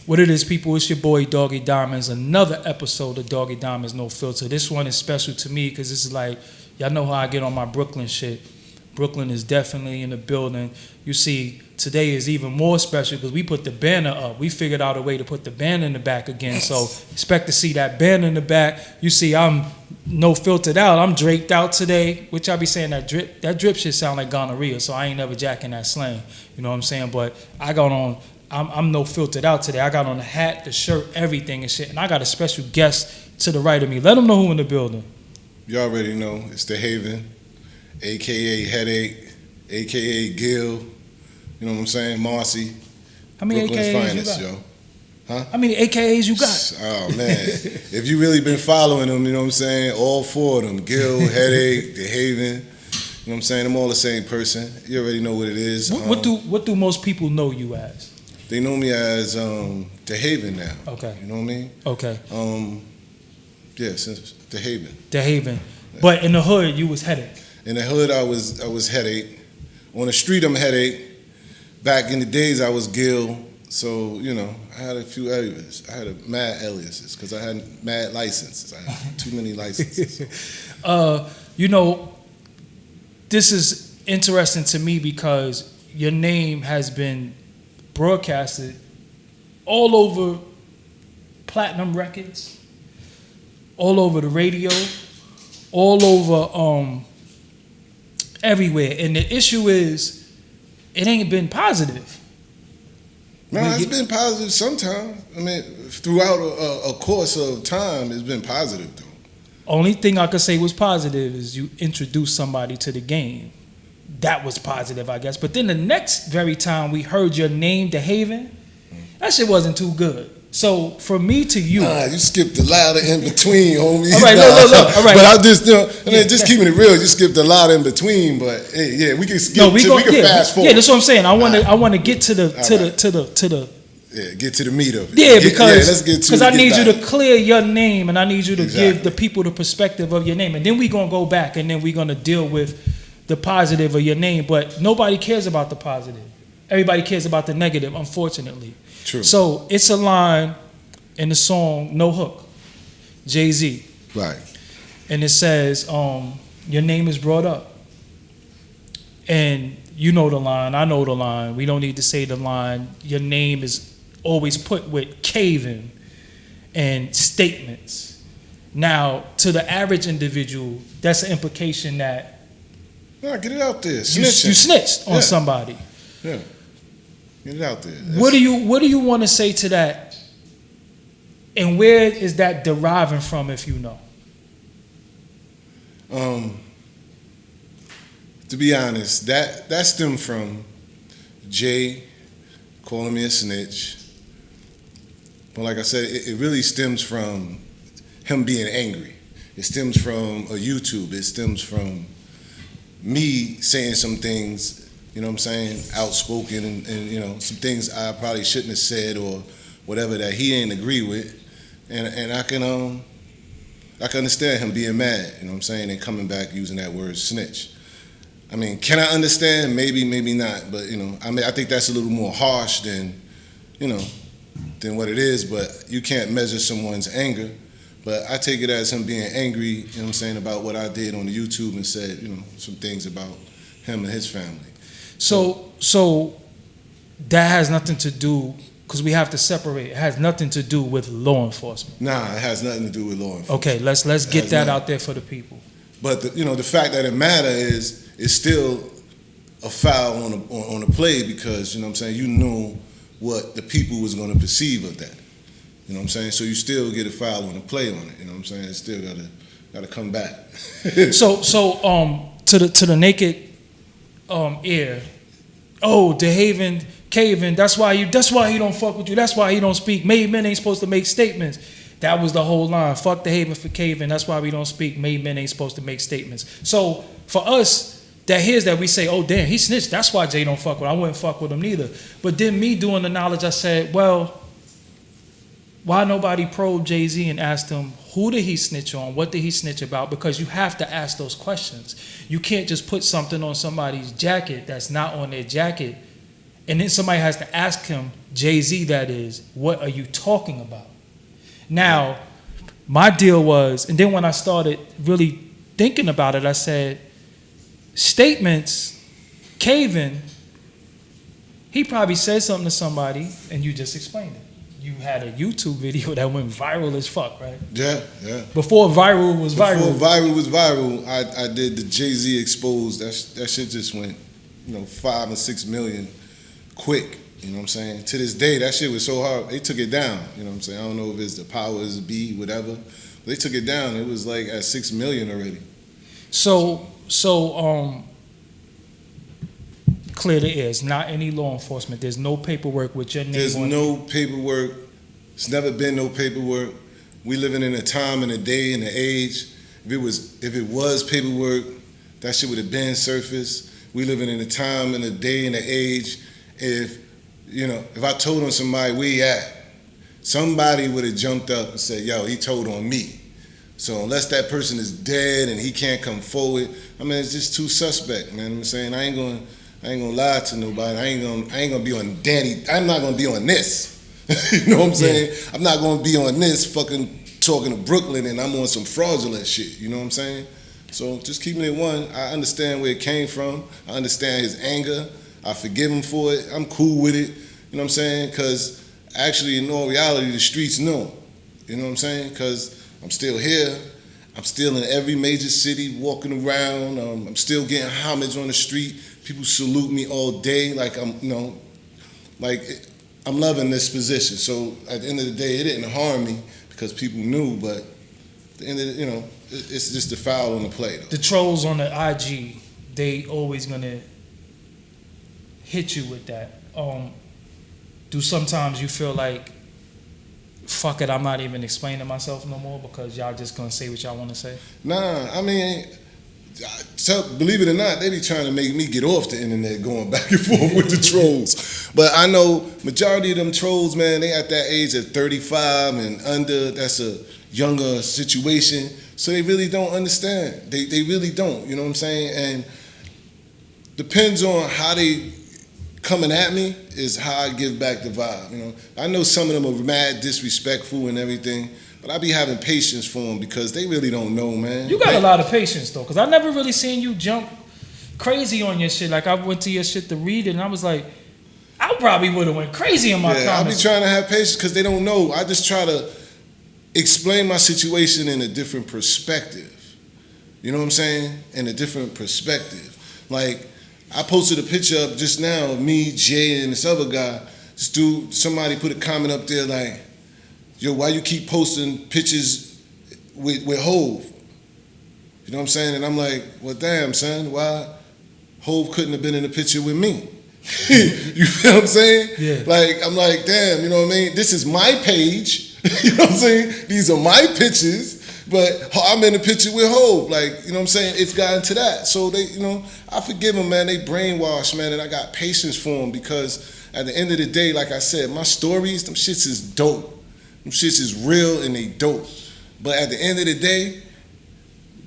What it is, people, it's your boy Doggie Diamonds. Another episode of Doggie Diamonds No Filter. This one is special to me because this is like, y'all know how I get on my Brooklyn shit. Brooklyn is definitely in the building. You see, today is even more special because we put the banner up. We figured out a way to put the banner in the back again. So expect to see that banner in the back. You see, I'm no filtered out. I'm draped out today, which I be saying that drip shit sound like gonorrhea. So I ain't never jacking that slang. You know what I'm saying? But I got on. I'm no filtered out today. I got on the hat, the shirt, everything and shit. And I got a special guest to the right of me. Let them know who in the building. You already know. It's Dehaven, a.k.a. Headache, a.k.a. Gil. You know what I'm saying? Marcy. How many Brooklyn's AKAs finest, you got? yo. Huh? How many AKAs you got? Oh, man. If you really been following them, you know what I'm saying? All four of them. Gil, Headache, Dehaven. You know what I'm saying? I'm all the same person. You already know what it is. What do most people know you as? They know me as Dehaven now. Okay. You know what I mean? Okay. Yeah, since Dehaven. Dehaven. But in the hood, you was Headache. In the hood, I was Headache. On the street, I'm Headache. Back in the days, I was Gil. So, you know, I had a few aliases. I had mad aliases because I had mad licenses. I had too many licenses. You know, this is interesting to me because your name has been broadcasted all over platinum records, all over the radio, all over everywhere. And the issue is, it ain't been positive. No, it's been positive sometimes. I mean, throughout a course of time, it's been positive, though. Only thing I could say was positive is you introduced somebody to the game. That was positive, I guess. But then the next very time we heard your name, Dehaven, that shit wasn't too good. So from me to you, you skipped the louder in between, homie. All right, look. All right. But I just, just keeping it real. You skipped the louder in between, but hey, yeah, we can skip. We can fast forward. Yeah, that's what I'm saying. I want to get to the. Yeah, get to the meat of it. Yeah, because I need back. you to clear your name, and I need you to give the people the perspective of your name, and then we're gonna go back, and then we're gonna deal with the positive of your name. But nobody cares about the positive. Everybody cares about the negative, unfortunately. True. So it's a line in the song No Hook, Jay-Z. Right. And it says, your name is brought up. And you know the line, I know the line. We don't need to say the line. Your name is always put with caving and statements. Now, to the average individual, that's an implication that no, get it out there. You snitched on somebody. Yeah. Get it out there. What do you want to say to that? And where is that deriving from, if you know? To be honest, that stemmed from Jay calling me a snitch. But like I said, it really stems from him being angry. It stems from a YouTube. It stems from me saying some things, you know what I'm saying, outspoken and you know, some things I probably shouldn't have said or whatever that he ain't agree with. And I can understand him being mad, you know what I'm saying, and coming back using that word snitch. I mean, can I understand? Maybe, maybe not. But, you know, I mean, I think that's a little more harsh than, you know, than what it is. But you can't measure someone's anger. But I take it as him being angry, you know what I'm saying, about what I did on the YouTube and said, you know, some things about him and his family. So that has nothing to do, because we have to separate. It has nothing to do with law enforcement. Nah, it has nothing to do with law enforcement. Okay, let's get that out there for the people. But the fact that it matter is it's still a foul on the play because, you know what I'm saying, you know what the people was going to perceive of that. You know what I'm saying? So you still get a foul on the play on it. You know what I'm saying? It's still gotta come back. so to the naked ear, Dehaven, caving. That's why he don't fuck with you. That's why he don't speak. Made men ain't supposed to make statements. That was the whole line. Fuck Dehaven for caving. That's why we don't speak. Made men ain't supposed to make statements. So for us, that hears that we say, oh damn, he snitched. That's why Jay don't fuck with him. I wouldn't fuck with him neither. But then me doing the knowledge, I said, well, why nobody probed Jay-Z and asked him, who did he snitch on? What did he snitch about? Because you have to ask those questions. You can't just put something on somebody's jacket that's not on their jacket And then somebody has to ask him, Jay-Z that is, what are you talking about? Now, my deal was, and then when I started really thinking about it, I said, statements, Caven, he probably said something to somebody and you just explained it. You had a YouTube video that went viral as fuck, right? Yeah, yeah. Before viral was viral. Before viral was viral, I did the Jay-Z Exposed. That shit just went, 5 and 6 million quick. You know what I'm saying? To this day, that shit was so hard. They took it down. You know what I'm saying? I don't know if it's the powers be, whatever. But they took it down. It was like at 6 million already. So clear the air. It's not any law enforcement. There's no paperwork with your name There's on no paperwork. It's never been no paperwork. We living in a time and a day and an age. If it was paperwork, that shit would have been surfaced. We living in a time and a day and an age. If I told on somebody where he at, somebody would have jumped up and said, yo, he told on me. So unless that person is dead and he can't come forward, it's just too suspect, man. I'm saying I ain't gonna lie to nobody. I ain't gonna be on Danny. I'm not gonna be on this. You know what I'm saying? Yeah. I'm not gonna be on this fucking talking to Brooklyn and I'm on some fraudulent shit. You know what I'm saying? So just keeping it one, I understand where it came from. I understand his anger. I forgive him for it. I'm cool with it. You know what I'm saying? Because actually, in all reality, the streets know. You know what I'm saying? Because I'm still here. I'm still in every major city, walking around. I'm still getting homage on the street. People salute me all day, like I'm loving this position. So at the end of the day, it didn't harm me because people knew. But at the end of the, it's just the foul on the play. Though. The trolls on the IG, they always gonna hit you with that. Do sometimes you feel like, fuck it, I'm not even explaining myself no more because y'all just gonna say what y'all want to say? Nah, believe it or not, they be trying to make me get off the internet going back and forth with the trolls. But I know majority of them trolls, man, they at that age of 35 and under. That's a younger situation. So they really don't understand. They really don't, you know what I'm saying? And depends on how they coming at me is how I give back the vibe, I know some of them are mad disrespectful and everything, but I be having patience for them because they really don't know, man. You got a lot of patience, though, because I never really seen you jump crazy on your shit. Like, I went to your shit to read it, and I was like, I probably would have went crazy in my comments. I be trying to have patience because they don't know. I just try to explain my situation in a different perspective. You know what I'm saying? In a different perspective. Like, I posted a picture up just now of me, Jay, and this other guy. This dude, somebody put a comment up there like, yo, why you keep posting pictures with Hov? You know what I'm saying? And I'm like, well, damn, son, why Hov couldn't have been in the picture with me? You feel what I'm saying? Yeah. Like, I'm like, damn, you know what I mean? This is my page. You know what I'm saying? These are my pictures. But I'm in the picture with Hov, like, you know what I'm saying? It's gotten to that. So they, I forgive them, man. They brainwashed, man, and I got patience for them because at the end of the day, like I said, my stories, them shits is dope. Them shits is real and they dope. But at the end of the day,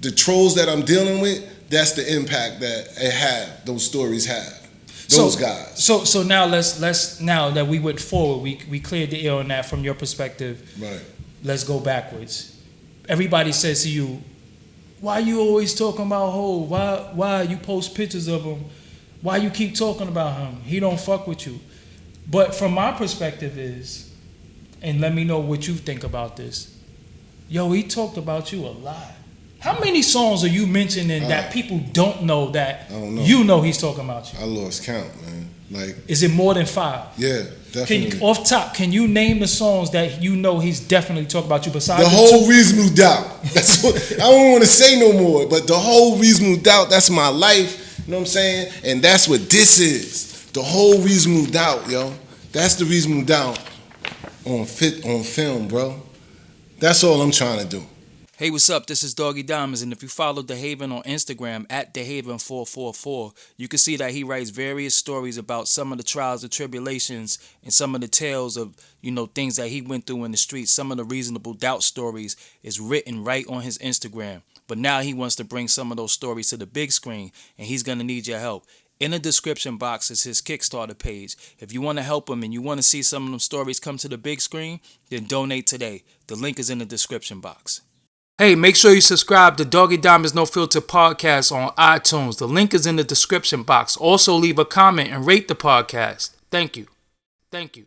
the trolls that I'm dealing with, that's the impact that it have, those stories have. Those guys. So now let's now that we went forward, we cleared the air on that from your perspective. Right. Let's go backwards. Everybody says to you, why you always talking about Hov? Why you post pictures of him? Why you keep talking about him? He don't fuck with you. But from my perspective is, and let me know what you think about this. Yo, he talked about you a lot. How many songs are you mentioning that people don't know that you know he's talking about you? I lost count, man. Like, is it more than 5? Yeah, definitely. Off top, can you name the songs that you know he's definitely talking about you besides the whole Reasonable Doubt? That's what I don't want to say no more, but the whole Reasonable Doubt, that's my life. You know what I'm saying? And that's what this is. The whole Reasonable Doubt, yo. That's the Reasonable Doubt on film, bro. That's all I'm trying to do. Hey, what's up? This is Doggie Diamonds, and if you follow Dehaven on Instagram at Dehaven444, you can see that he writes various stories about some of the trials and tribulations and some of the tales of, things that he went through in the streets. Some of the Reasonable Doubt stories is written right on his Instagram. But now he wants to bring some of those stories to the big screen, and he's going to need your help. In the description box is his Kickstarter page. If you want to help him and you want to see some of them stories come to the big screen, then donate today. The link is in the description box. Hey, make sure you subscribe to Doggie Diamonds No Filter podcast on iTunes. The link is in the description box. Also leave a comment and rate the podcast. Thank you. Thank you.